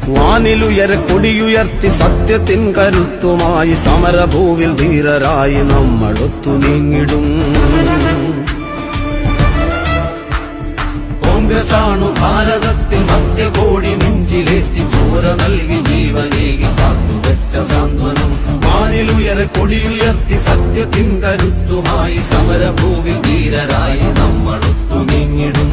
വാനിലുയരെ കൊടിയുയർത്തി സത്യത്തിൻ കരുത്തുമായി സമരഭൂവിൽ ധീരരായി നമ്മളൊത്തു നീങ്ങിടും. കോൺഗ്രസാണു ഭാരതത്തിൽ മധ്യകോടി നെഞ്ചിലേറ്റി ചോര നൽകി ജീവനേകി കാത്തുവെച്ച സാന്ത്വനം. വാനിലുയരെ കൊടിയുയർത്തി സത്യത്തിൻ കരുത്തുമായി സമരഭൂവിൽ ധീരരായി നമ്മളൊത്തു നീങ്ങിടും.